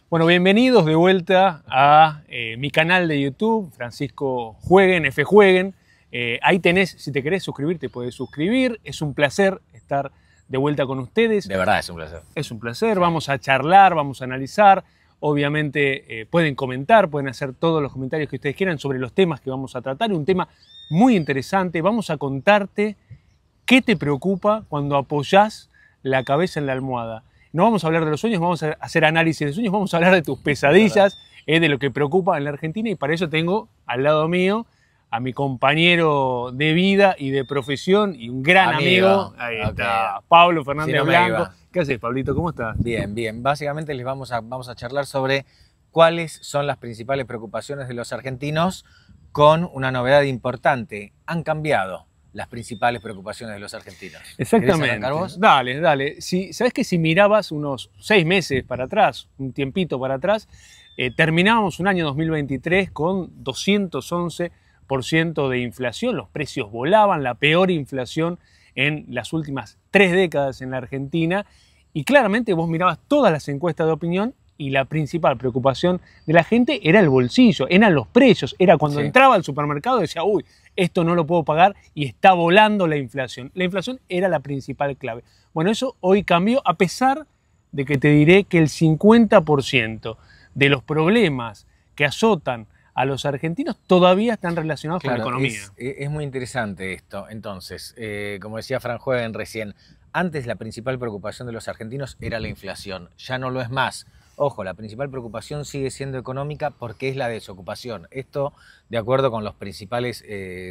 Bueno, bienvenidos de vuelta a mi canal de YouTube, Francisco Jueguen, F. Jueguen. Ahí tenés, si te querés suscribir, te podés suscribir. Es un placer estar de vuelta con ustedes. De verdad es un placer. Es un placer, vamos a charlar, vamos a analizar. Obviamente pueden comentar, pueden hacer todos los comentarios que ustedes quieran sobre los temas que vamos a tratar. Un tema muy interesante. Vamos a contarte qué te preocupa cuando apoyás la cabeza en la almohada. No vamos a hablar de los sueños, vamos a hacer análisis de sueños, vamos a hablar de tus pesadillas, de lo que preocupa en la Argentina, y para eso tengo al lado mío a mi compañero de vida y de profesión y un gran amigo. Ahí está, Pablo Fernández Blanco. ¿Qué haces, Pablito? ¿Cómo estás? Bien, bien. Básicamente les vamos a charlar sobre cuáles son las principales preocupaciones de los argentinos con una novedad importante. Han cambiado las principales preocupaciones de los argentinos. Exactamente. Vos? Dale, dale. ¿Sabés que si mirabas unos 6 meses para atrás, un tiempito para atrás, terminábamos un año 2023 con 211% de inflación, los precios volaban, la peor inflación en las últimas 3 décadas en la Argentina, y claramente vos mirabas todas las encuestas de opinión y la principal preocupación de la gente era el bolsillo, eran los precios, era cuando entraba al supermercado y decía, uy, esto no lo puedo pagar y está volando la inflación. La inflación era la principal clave. Bueno, eso hoy cambió, a pesar de que te diré que el 50% de los problemas que azotan a los argentinos todavía están relacionados con la economía. Es muy interesante esto. Entonces, como decía Fran Jueguen recién, antes la principal preocupación de los argentinos era la inflación, ya no lo es más. Ojo, la principal preocupación sigue siendo económica porque es la desocupación. Esto de acuerdo con los principales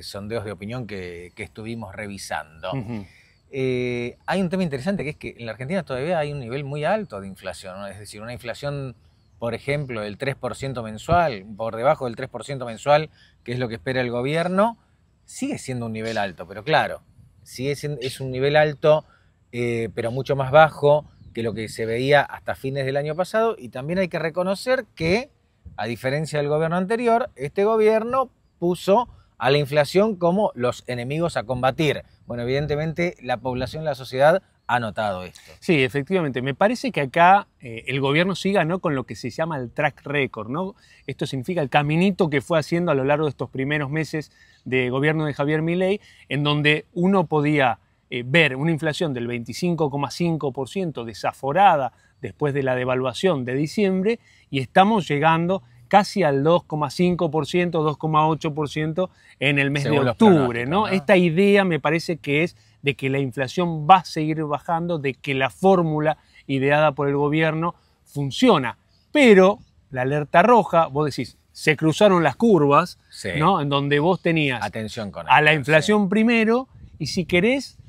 sondeos de opinión que estuvimos revisando. Hay un tema interesante que es que en la Argentina todavía hay un nivel muy alto de inflación, ¿no? Es decir, una inflación, por ejemplo, del 3% mensual, por debajo del 3% mensual, que es lo que espera el gobierno, sigue siendo un nivel alto, pero claro, es un nivel alto, pero mucho más bajo que lo que se veía hasta fines del año pasado, y también hay que reconocer que, a diferencia del gobierno anterior, este gobierno puso a la inflación como los enemigos a combatir. Bueno, evidentemente la población, la sociedad ha notado esto. Sí, efectivamente. Me parece que acá el gobierno sí ganó con lo que se llama el track record, ¿no? Esto significa el caminito que fue haciendo a lo largo de estos primeros meses de gobierno de Javier Milei, en donde uno podía ver una inflación del 25,5% desaforada después de la devaluación de diciembre, y estamos llegando casi al 2,5%, 2,8% en el mes de octubre, ¿no? Esta idea me parece que es de que la inflación va a seguir bajando, de que la fórmula ideada por el gobierno funciona. Pero la alerta roja, vos decís, se cruzaron las curvas, ¿no? En donde vos tenías a la inflación primero, y si querés,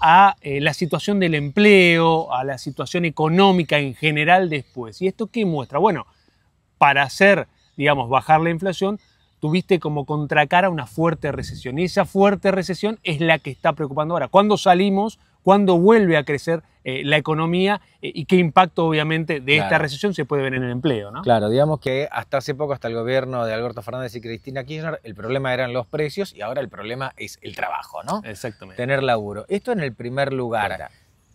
a la situación del empleo, a la situación económica en general después. ¿Y esto qué muestra? Bueno, para hacer, digamos, bajar la inflación, tuviste como contracara una fuerte recesión. Y esa fuerte recesión es la que está preocupando ahora. ¿Cuándo salimos? ¿Cuándo vuelve a crecer la economía? ¿Y qué impacto, obviamente, de esta recesión se puede ver en el empleo, ¿no? Claro, digamos que hasta hace poco, hasta el gobierno de Alberto Fernández y Cristina Kirchner, el problema eran los precios y ahora el problema es el trabajo, ¿no? Exactamente. Tener laburo. Esto en el primer lugar.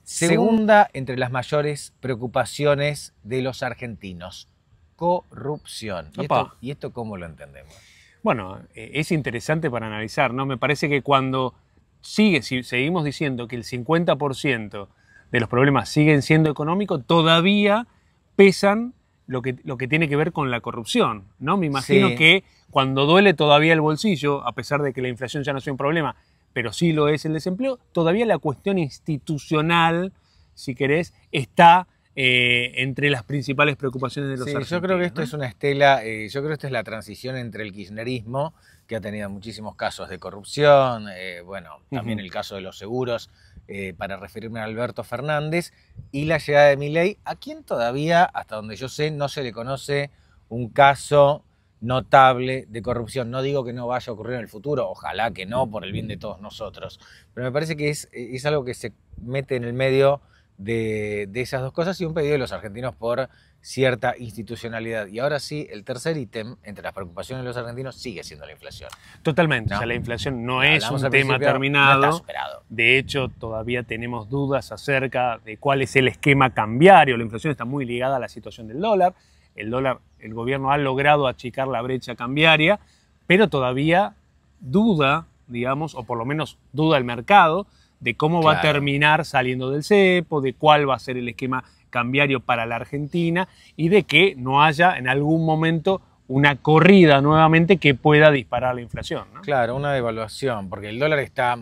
Segunda, entre las mayores preocupaciones de los argentinos, corrupción. ¿Y esto cómo lo entendemos? Bueno, es interesante para analizar, ¿no? Me parece que cuando si seguimos diciendo que el 50% de los problemas siguen siendo económicos, todavía pesan lo que tiene que ver con la corrupción, ¿no? Me imagino que cuando duele todavía el bolsillo, a pesar de que la inflación ya no sea un problema, pero sí lo es el desempleo, todavía la cuestión institucional, si querés, está entre las principales preocupaciones de los argentinos. Yo creo que esto es una estela, yo creo que esto es la transición entre el kirchnerismo, que ha tenido muchísimos casos de corrupción, bueno, también el caso de los seguros, para referirme a Alberto Fernández, y la llegada de Milei, a quien todavía, hasta donde yo sé, no se le conoce un caso notable de corrupción. No digo que no vaya a ocurrir en el futuro, ojalá que no, por el bien de todos nosotros, pero me parece que es algo que se mete en el medio de esas dos cosas, y un pedido de los argentinos por cierta institucionalidad. Y ahora sí, el tercer ítem, entre las preocupaciones de los argentinos, sigue siendo la inflación. Totalmente, ¿No? o sea, la inflación no es Hablamos un al tema principio, terminado. no está superado. De hecho, todavía tenemos dudas acerca de cuál es el esquema cambiario. La inflación está muy ligada a la situación del dólar. El dólar, el gobierno ha logrado achicar la brecha cambiaria, pero todavía duda, digamos, o por lo menos duda el mercado, de cómo va a terminar saliendo del cepo, de cuál va a ser el esquema cambiario para la Argentina y de que no haya en algún momento una corrida nuevamente que pueda disparar la inflación, ¿no? Claro, una devaluación, porque el dólar está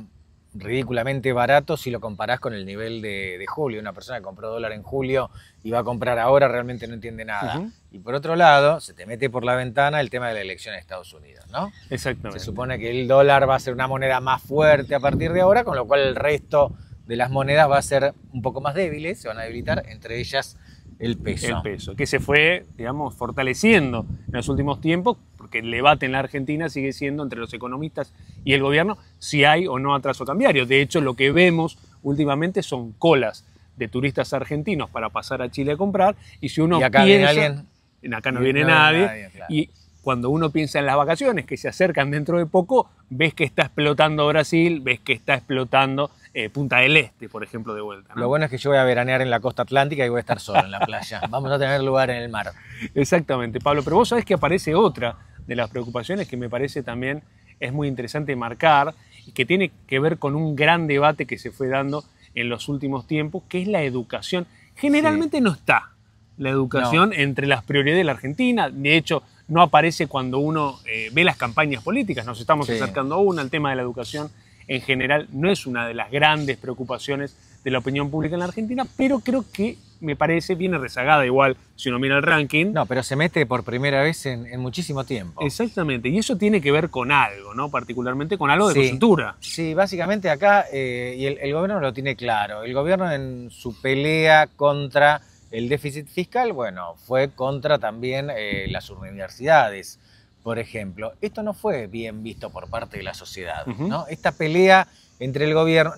ridículamente barato si lo comparás con el nivel de julio. Una persona que compró dólar en julio y va a comprar ahora realmente no entiende nada. Y por otro lado, se te mete por la ventana el tema de la elección en Estados Unidos, ¿no? Exactamente. Se supone que el dólar va a ser una moneda más fuerte a partir de ahora, con lo cual el resto de las monedas va a ser un poco más débiles, se van a debilitar, entre ellas el peso. El peso, que se fue, digamos, fortaleciendo en los últimos tiempos, porque el debate en la Argentina sigue siendo entre los economistas y el gobierno si hay o no atraso cambiario. De hecho, lo que vemos últimamente son colas de turistas argentinos para pasar a Chile a comprar, y si uno ¿Y acá piensa, viene alguien? acá no viene nadie, claro. y cuando uno piensa en las vacaciones que se acercan dentro de poco, ves que está explotando Brasil, ves que está explotando Punta del Este, por ejemplo, de vuelta, ¿no? Lo bueno es que yo voy a veranear en la costa atlántica y voy a estar solo en la playa. Vamos a tener lugar en el mar. Exactamente, Pablo. Pero vos sabés que aparece otra de las preocupaciones que me parece también es muy interesante marcar y que tiene que ver con un gran debate que se fue dando en los últimos tiempos, que es la educación. Generalmente no está la educación entre las prioridades de la Argentina. De hecho, no aparece cuando uno ve las campañas políticas. Nos estamos acercando a una. El tema de la educación en general no es una de las grandes preocupaciones de la opinión pública en la Argentina, pero creo que, me parece, viene rezagada igual si uno mira el ranking. No, pero se mete por primera vez en muchísimo tiempo. Exactamente, y eso tiene que ver con algo, ¿no? Particularmente con algo de coyuntura. Sí, básicamente acá, y el gobierno lo tiene claro, el gobierno en su pelea contra el déficit fiscal, bueno, fue contra también las universidades, por ejemplo. Esto no fue bien visto por parte de la sociedad, ¿no? Esta pelea entre el gobierno,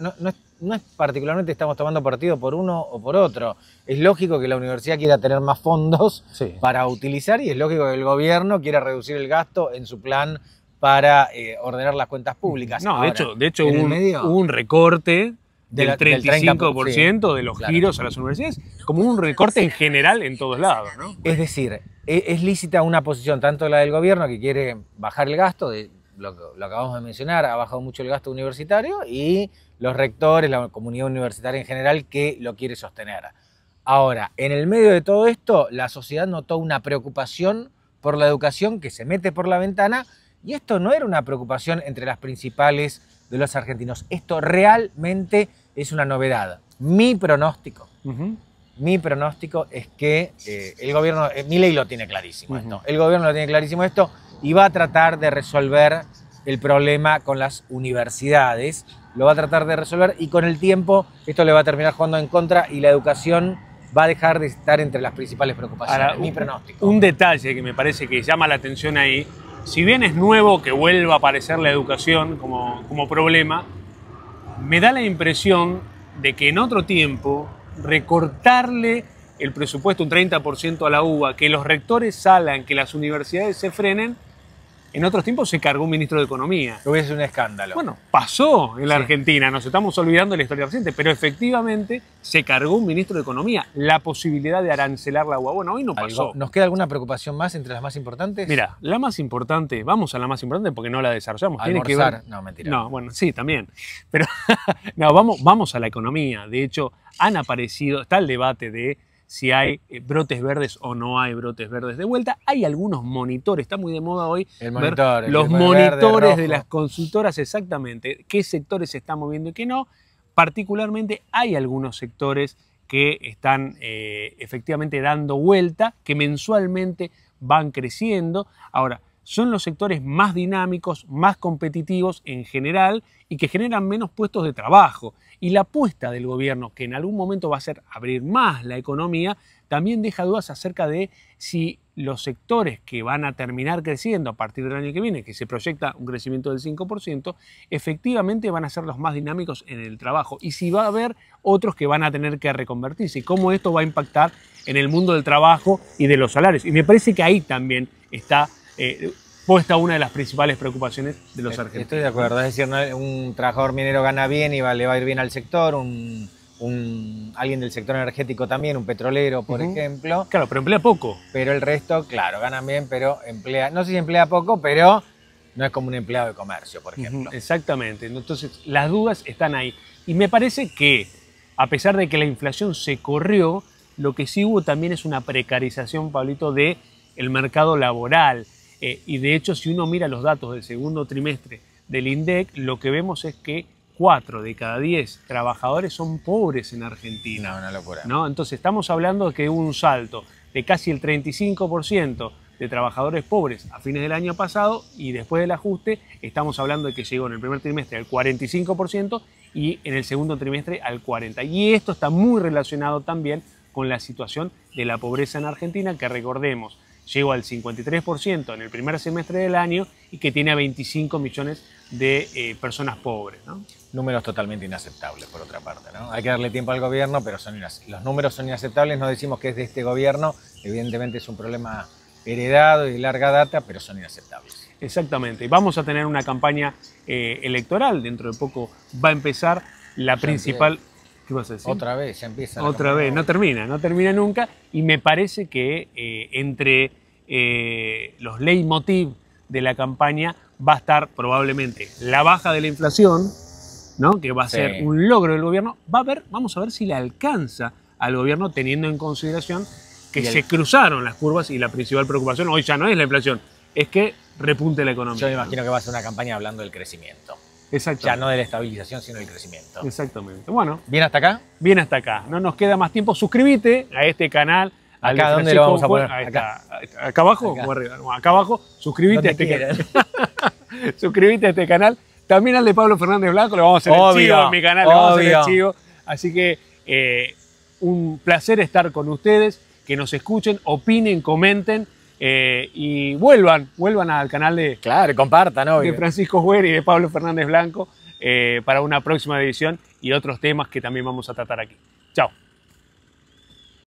no es particularmente estamos tomando partido por uno o por otro. Es lógico que la universidad quiera tener más fondos para utilizar, y es lógico que el gobierno quiera reducir el gasto en su plan para ordenar las cuentas públicas. No, ahora, de hecho hubo un recorte del 35% de los claro, giros a las universidades, como un recorte en general en todos lados, ¿no? Es decir, es lícita una posición, tanto la del gobierno, que quiere bajar el gasto, lo acabamos de mencionar, ha bajado mucho el gasto universitario, y los rectores, la comunidad universitaria en general, que lo quiere sostener. Ahora, en el medio de todo esto, la sociedad notó una preocupación por la educación que se mete por la ventana, y esto no era una preocupación entre las principales de los argentinos. Esto realmente es una novedad. Mi pronóstico es que el gobierno, Milei lo tiene clarísimo esto, el gobierno lo tiene clarísimo esto, y va a tratar de resolver el problema con las universidades, lo va a tratar de resolver, y con el tiempo esto le va a terminar jugando en contra, y la educación va a dejar de estar entre las principales preocupaciones. Ahora, mi pronóstico. Un detalle que me parece que llama la atención ahí, si bien es nuevo que vuelva a aparecer la educación como problema, me da la impresión de que en otro tiempo recortarle el presupuesto un 30% a la UBA, que los rectores salgan, que las universidades se frenen, en otros tiempos se cargó un ministro de Economía. Hubiese un escándalo. Bueno, pasó en la Argentina, nos estamos olvidando de la historia reciente, pero efectivamente se cargó un ministro de Economía, la posibilidad de arancelar la UBA. Bueno, hoy no pasó. ¿Nos queda alguna preocupación más entre las más importantes? Mira, la más importante, vamos a la más importante porque no la desarrollamos. Almorzar. Tiene que ver... No, mentira. No, bueno, sí, también. Pero no, vamos a la economía. De hecho, han aparecido, está el debate de si hay brotes verdes o no hay brotes verdes de vuelta. Hay algunos monitores, está muy de moda hoy los monitores de las consultoras, exactamente, qué sectores se están moviendo y qué no. Particularmente hay algunos sectores que están efectivamente dando vuelta, que mensualmente van creciendo. Ahora, son los sectores más dinámicos, más competitivos en general y que generan menos puestos de trabajo. Y la apuesta del gobierno, que en algún momento va a ser abrir más la economía, también deja dudas acerca de si los sectores que van a terminar creciendo a partir del año que viene, que se proyecta un crecimiento del 5%, efectivamente van a ser los más dinámicos en el trabajo. Y si va a haber otros que van a tener que reconvertirse, y cómo esto va a impactar en el mundo del trabajo y de los salarios. Y me parece que ahí también está puesta una de las principales preocupaciones de los argentinos. Estoy de acuerdo, es decir, un trabajador minero gana bien y le va a ir bien al sector, alguien del sector energético también, un petrolero, por ejemplo. Claro, pero emplea poco. Pero el resto, claro, ganan bien, pero emplea, no sé si emplea poco, pero no es como un empleado de comercio, por ejemplo. Exactamente, entonces las dudas están ahí. Y me parece que, a pesar de que la inflación se corrió, lo que sí hubo también es una precarización, Pablito, del mercado laboral. Y de hecho, si uno mira los datos del segundo trimestre del INDEC, lo que vemos es que 4 de cada 10 trabajadores son pobres en Argentina. No, una locura. ¿No? Entonces estamos hablando de que hubo un salto de casi el 35% de trabajadores pobres a fines del año pasado, y después del ajuste estamos hablando de que llegó en el primer trimestre al 45% y en el segundo trimestre al 40%. Y esto está muy relacionado también con la situación de la pobreza en Argentina, que recordemos, llegó al 53% en el primer semestre del año y que tiene a 25 millones de personas pobres, ¿no? Números totalmente inaceptables, por otra parte, ¿no? Hay que darle tiempo al gobierno, pero los números son inaceptables. No decimos que es de este gobierno, evidentemente es un problema heredado y de larga data, pero son inaceptables. Exactamente. Vamos a tener una campaña electoral, dentro de poco va a empezar la principal... ¿Qué vas a decir? Otra vez, ya empieza. Otra vez, no termina nunca, y me parece que entre los leitmotiv de la campaña va a estar probablemente la baja de la inflación, ¿no? Que va a ser un logro del gobierno. Vamos a ver si le alcanza al gobierno, teniendo en consideración que se cruzaron las curvas, y la principal preocupación hoy ya no es la inflación, es que repunte la economía. Yo me imagino que va a ser una campaña hablando del crecimiento. Exactamente. Ya no de la estabilización, sino del crecimiento. Exactamente. Bueno. ¿Bien hasta acá? Bien hasta acá. No nos queda más tiempo. Suscríbete a este canal. ¿Acá dónde lo vamos a poner? Ahí está. ¿Acá abajo o arriba? No, acá abajo. Suscríbete a este canal. Suscríbete a este canal. También al de Pablo Fernández Blanco. Le vamos a hacer el chivo en mi canal. Le vamos a hacer el chivo. Así que un placer estar con ustedes. Que nos escuchen, opinen, comenten. Y vuelvan al canal de, compartan, obvio, de Francisco Güell y de Pablo Fernández Blanco para una próxima edición y otros temas que también vamos a tratar aquí. Chao.